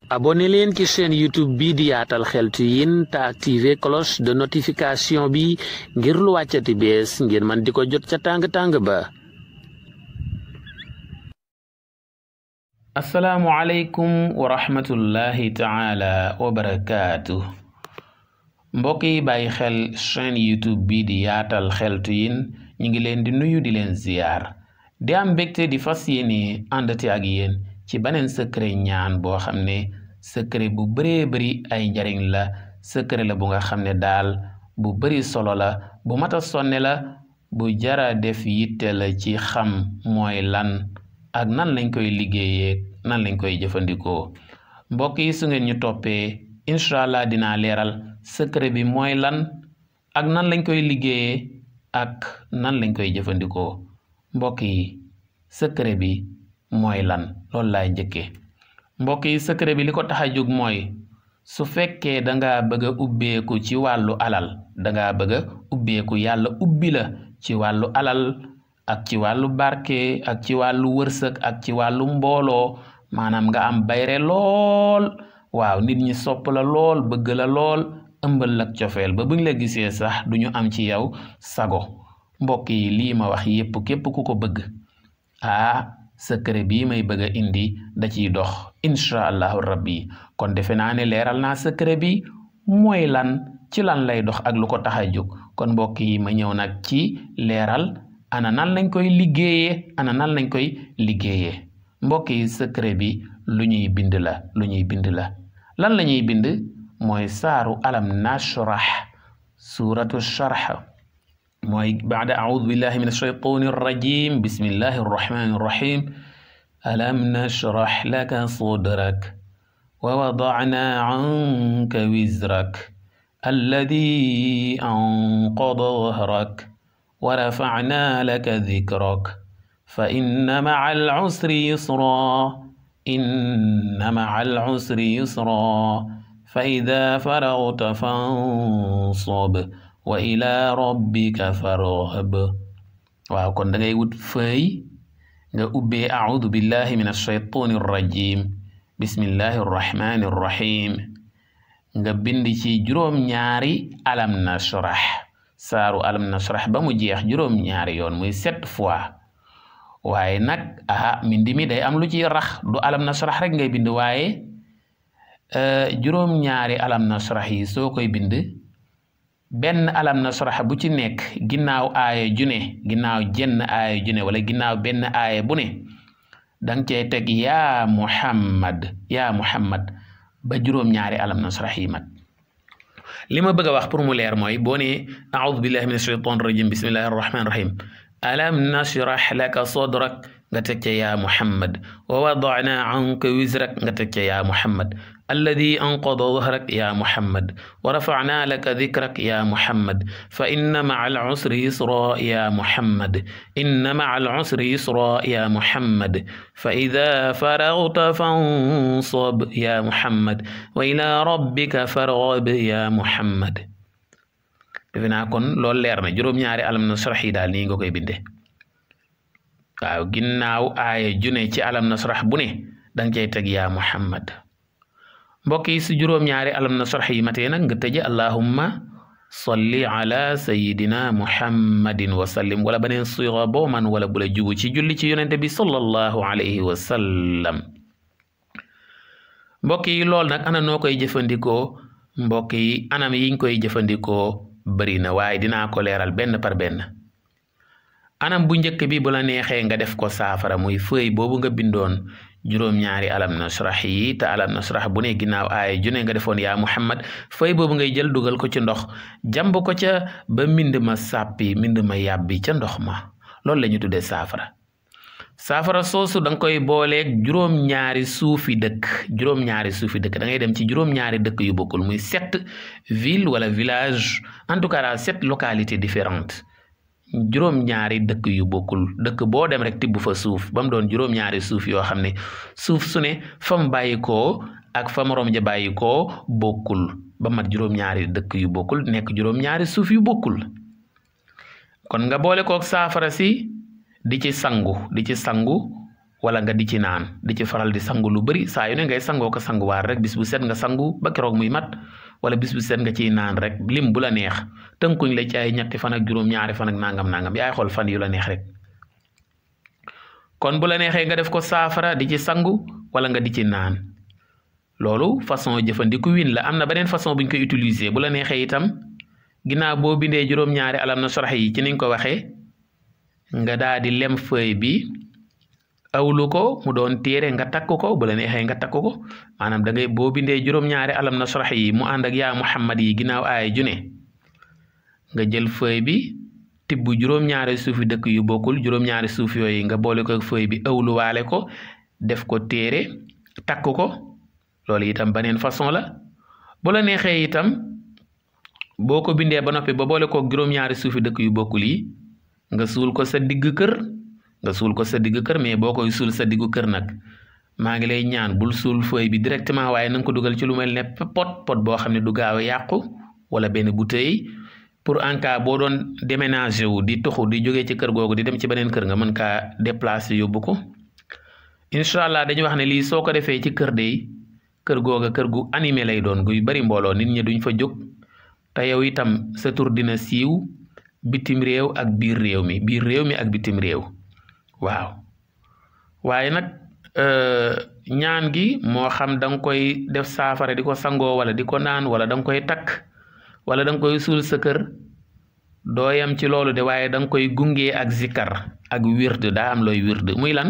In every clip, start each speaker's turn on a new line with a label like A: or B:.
A: abonné leen ci chaîne YouTube bi di Yaatal Xeltu Yin te activé cloche de notification bi ngir lu wàccati bees ngir man di ko jot ca tàng-tàng ba. assalaamu aleykum wa rahmatullahi taala wa barakaatu. mbokk yi bàyyi xel chaîne YouTube bi di Yaatal Xeltu Yin ñu ngi leen di nuyu di leen ziyaar di am mbégte di fas yéene àndati ak yéen ci beneen secret ñaan boo xam ne secret bu bëree bëri ay njariñ la secret la bu nga xam ne daal bu bëri solo la bu mata sonne la bu jara def yitte la ci xam mooy lan ak nan lañ koy liggéeyee nan lañ koy jëfandikoo. mbokk yi su ngeen ñu toppee incha allah dinaa leeral secret bi mooy lan ak nan lañ koy liggéeyee ak nan lañ koy jëfandikoo. mbokk yi secret bi mooy lan loolu laay njëkkee. mbokk yi secret bi li ko tax a jóg mooy su fekkee danga bëgg a ubbeeku ci wàllu alal danga bëgg a ubbeeku yàlla ubbi la ci wàllu alal ak ci wàllu barke ak ci wàllu wërsëg ak ci wàllu mbooloo maanaam nga am bayre lool waaw nit ñi sopp la lool bëgg la lool ëmbal ak cofeel ba buñ la gisee sax duñu am ci yow sago. mbokk yi lii ma wax yépp képp ku ko bëgg secret bii may bëgg a indi da ciy dox incha allahu rabbi. kon defe naa ne leeral naa secret bi mooy lan ci lan lay dox ak lu ko tax a jóg. kon mbokk yi ma ñëw nag ci leeral ana nan lañ koy liggéeyee mbokk yi secret bi lu ñuy bind la lan la ñuy bind mooy saaru alam nashrah suratu sharh mooy baada audu billahi min alshaytani arrajim bismillahi arrahmani arrahim alam nashrah laka sadrak wa wada'na anka wizrak alladi anqada dhahrak wa rafa'na laka dhikrak fa inna ma'a al-usri yusra fa idha faragta fansab wa ila rabbika farghab. waaw kon da ngay wut fëy nga ubbee a'udhu billahi min ash-shaytani ar-rajim bismillahi ar-rahmani ar-rahim nga bind ci juróom-ñaari alam nashrah saaru alam nashrah ba mu jeex juróom-ñaari yoon muy 7 fois. waaye nag mindi mi day am lu ci rax du alam nashrah rek ngay bind waaye juróom-ñaari alam nashrah yi soo koy bind benn alam nashrah bu ci nekk ginnaaw aaya june ginnaaw jenn aaya june wala ginnaaw benn aaya bu ne danga cey teg yaa muhammad ba juróom-ñaari alam nashrah yi mat. li ma bëgg a wax pour mu leer mooy boo ne a'udhu billahi minash shaytanir rajim bismillahir rahmanir rahim alam nashrah laka sadrak nga teg ca yaa muhammad wa wada'na anka wizrak nga teg ca yaa muhammad alladi anqada dhahrak ya muhammad wa rafa'na laka dhikrak ya muhammad fa inna ma'al usri yusra ya muhammad inna ma'al usri yusra ya muhammad fa idha faraghta fansab ya muhammad wa ila rabbika farghab ya muhammad. defe naa kon loolu leer na juróom-ñaari alam nashrah yi daal nii nga koy binde. waaw ginnaaw aaya june ci alam nashrah bu ne danga cay teg yaa muhammad. mbokk yi su juróom-ñaari alam nashrah yi matee nag nga tëje allahumma salli ala sayidina muhammadin wa sallim wala beneen siga boo man wala bu la jubu ci julli ci yonente bi sallallahu alayhi wa sallam. mbokk yi loolu nag ana noo koy jëfandikoo. mbokk yi anam yiñ koy jëfandikoo bëri na waaye dinaa ko leeral benn par benn. anam bu njëkk bi bu la neexee nga def ko saafara muy fëy boobu nga bindoon juróom-ñaari alam nashrah yi te alam nashrah bu ne ginnaaw aaya june nga defoon yaa muhammad fëy boobu ngay jël dugal ko ci ndox jàmb ko ca ba mbind ma yàbbi ca ndox ma loolu la ñu tuddee saafara. saafara soosu da nga koy booleeg juróom-ñaari suufi dëkk da ngay dem ci juróom-ñaari dëkk yu bokkul muy 7 villes wala village en tout cas 7 localités différentes. juróom-ñaari dëkk yu bokkul dëkk boo dem rek tibb fa suuf ba mu doon juróom-ñaari suuf yoo xam ne suuf su ne fa mu bàyyi koo ak fa morom ja bàyyi koo bokkul ba mat juróom-ñaari dëkk yu bokkul nekk juróom-ñaari suuf yu bokkul. kon nga boole kook saafara si di ci sangu wala nga di ci naan di ci faral di sangu lu bari saa yu ne ngay sangoo ko sanguwaar rek bis bu set nga sangu ba keroog muy mat wala bis bu set nga ciy naan rek lim bu la neex tënkuñ la ci ay ñetti fan ak juróom-ñaari fan ak nangam yaay xool fan yu la neex rek kon bu la neexee nga def ko saafara di ci sangu wala nga di ci naan loolu façon jëfandiku win la am na beneen façon buñ koy utiliser bu la neexee itam ginnaaw boo bindee juróom-ñaari alam na sarax yi ci niñ ko waxee nga daa di lem feuille bi awlu ko mu doon téere nga takk ko bu la neexee nga takk ko maanaam da ngay boo bindee juróom-ñaari alam na sarax yi mu ànd ak yaa Muhammad yi ginnaaw aaya ju ne nga jël feuille bi tibb juróom-ñaari suufi dëkk yu bokkul juróom-ñaari suuf yooyu nga boole ko feuille bi awluwaale ko def ko téere takk ko loolu itam beneen façon la bu la neexee itam boo ko bindee ba noppi ba boole ko juróom-ñaari suufi dëkk yu bokkul yi nga suul ko sa digg kër mais boo koy suul sa diggu kër nag maa ngi lay ñaan bul suul feuille bi directement waaye na nga ko dugal ci lu mel ne pot boo xam ne du gaaw a yàqu wala benn bouteille pour en cas boo doon déménager wu di tuxu di jógee ci kër googu di dem ci beneen kër nga mën kaa déplacer yóbbu ko incha allah dañuy wax ne lii soo ko defee ci kër de kër googa kër gu animé lay doon guy bari mbooloo nit ñi duñ fa jóg te yow itam sa tur dina siiw bitim réew ak biir réew mi ak bitim réew waaw waaye nag ñaan gi moo xam da nga koy def saafara di ko sangoo wala di ko naan wala da nga koy takk wala da nga koy suul sa kër doo yam ci loolu de waaye da nga koy gungee ak zikar ak wird daa am looy wird muy lan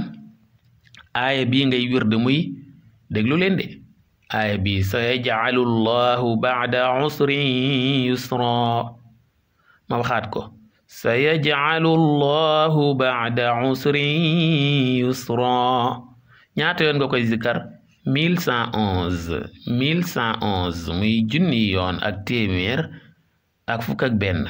A: aaya bii ngay wird muy déglu leen de aaya bi sayaj'alu llahu ba'da usrin yusra ma waxaat ko sayaj'alu llahu ba'da usrin yusra ñaata yoon nga koy zikar 1111 muy junni yoon ak téeméer ak fukk ak benn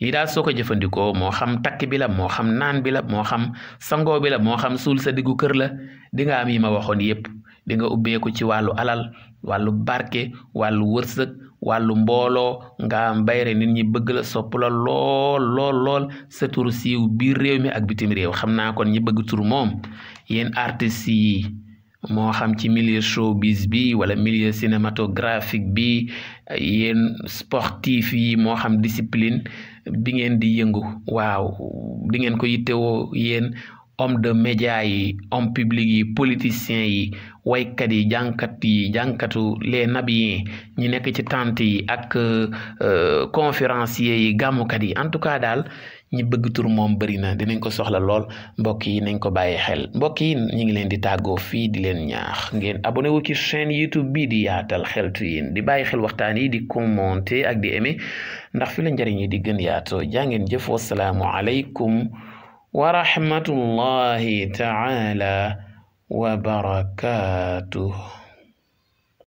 A: lii daal soo ko jëfandikoo moo xam takk bi la moo xam naan bi la moo xam sangoo bi la moo xam suul sa diggu kër la di nga am yi ma waxoon yépp di nga ubbeeku ci wàllu alal wàllu barke wàllu wërsëg wàllu mbooloo nga am bayre nit ñi bëgg la sopp la lool sa tur siiw biir réew mi ak bitim réew xam naa kon ñi bëgg tur moom yéen artistes yi moo xam ci milieu showbiz bi wala milieu cinématographique bi yéen sportif yi moo xam discipline bi ngeen di yëngu waaw di ngeen ko yittewoo yéen homme de média yi homme public yi politiciens yi waykat yi jànkatu les nabiens ñi nekk ci tente yi ak conférenciers yi gàmmukat yi en tout cas daal ñi bëgg tur moom bëri na dinañ ko soxla lool mbokk yi nañ ko bàyyi xel mbokk yi ñu ngi leen di tàggoo fii di leen ñaax ngeen abonné wu ci chaîne YouTube bii di Yaatal Xeltu Yin di bàyyi xel waxtaan yi di commenter ak di aimer ndax fi la njëriñ yi di gën yaatoo jaa ngeen jëf wassalaamu aleykum wa rahmatullahi taala wa barakatuh